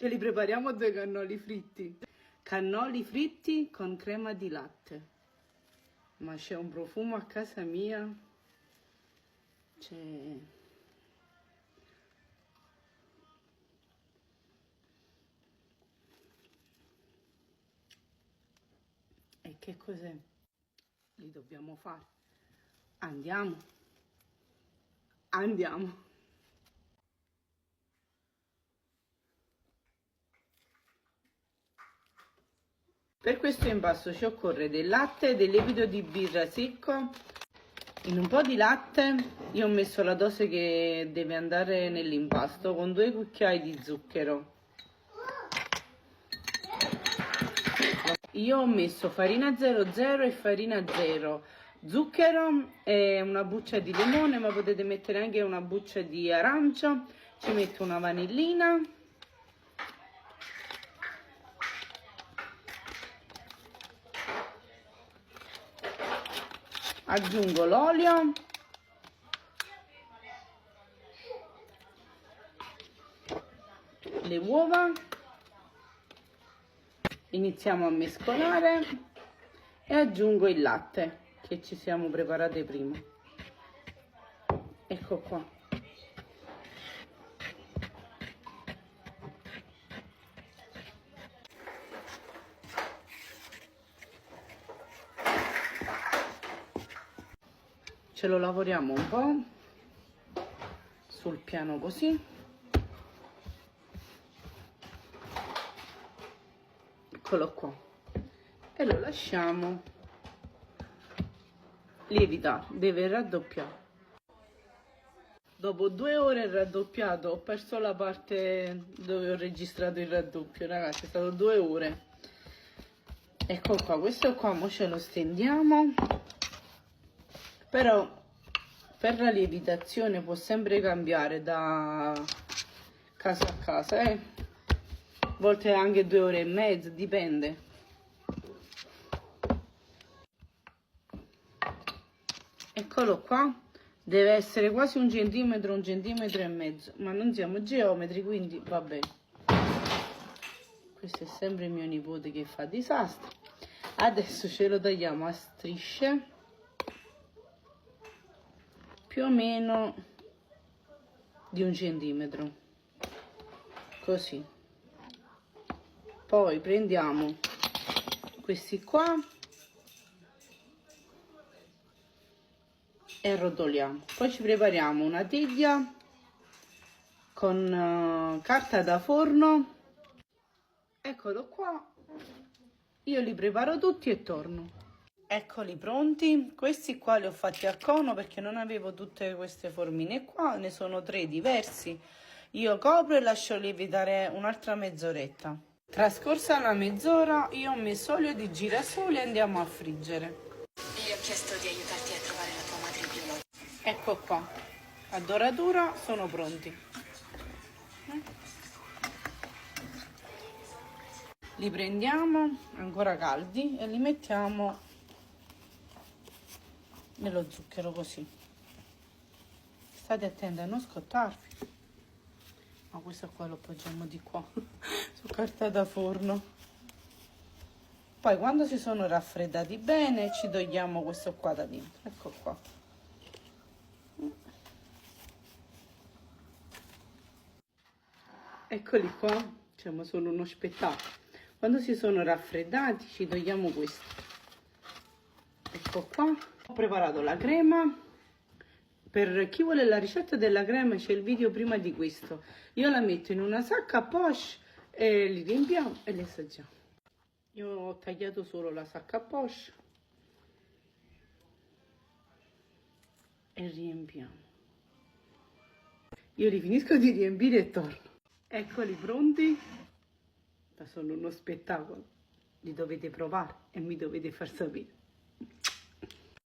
Ce li prepariamo due cannoli fritti. Cannoli fritti con crema di latte. Ma c'è un profumo a casa mia. C'è... E che cos'è? Li dobbiamo fare. Andiamo. Andiamo. Per questo impasto ci occorre del latte, del lievito di birra secco. In un po' di latte io ho messo la dose che deve andare nell'impasto con 2 cucchiai di zucchero. Io ho messo farina 00 e farina 0, zucchero e una buccia di limone, ma potete mettere anche una buccia di arancia. Ci metto una vanillina. Aggiungo l'olio. Le uova. Iniziamo a mescolare e aggiungo il latte che ci siamo preparate prima. Ecco qua. Ce lo lavoriamo un po' sul piano così. Eccolo qua. E lo lasciamo lievitare, deve raddoppiare. Dopo 2 ore raddoppiato, ho perso la parte dove ho registrato il raddoppio, ragazzi, è stato 2 ore. Ecco qua, questo qua mo ce lo stendiamo. Però per la lievitazione può sempre cambiare da casa a casa, A volte anche 2 ore e mezza, dipende. Eccolo qua, deve essere quasi 1 centimetro, 1,5 centimetri, ma non siamo geometri, quindi va bene. Questo è sempre mio nipote che fa disastri. Adesso ce lo tagliamo a strisce, più o meno di 1 centimetro, così. Poi prendiamo questi qua e arrotoliamo. Poi ci prepariamo una teglia con carta da forno. Eccolo qua, io li preparo tutti e torno. Eccoli pronti. Questi qua li ho fatti a cono perché non avevo tutte queste formine qua, ne sono 3 diversi. Io copro e lascio lievitare un'altra mezz'oretta. Trascorsa una mezz'ora io ho messo olio di girasole e andiamo a friggere. Gli ho chiesto di aiutarti a trovare la tua madre biologica. Ecco qua, a doratura sono pronti. Li prendiamo ancora caldi e li mettiamo nello zucchero così. State attenti a non scottarvi. Ma questo qua lo appoggiamo di qua su carta da forno. Poi quando si sono raffreddati bene ci togliamo questo qua da dentro. Ecco qua. Eccoli qua, diciamo sono uno spettacolo. Quando si sono raffreddati ci togliamo questo. Ecco qua. Ho preparato la crema. Per chi vuole la ricetta della crema c'è il video prima di questo. Io la metto in una sacca a poche e li riempiamo e li assaggiamo. Io ho tagliato solo la sacca a poche e riempiamo. Io li finisco di riempire e torno. Eccoli pronti. Ma sono uno spettacolo. Li dovete provare e mi dovete far sapere.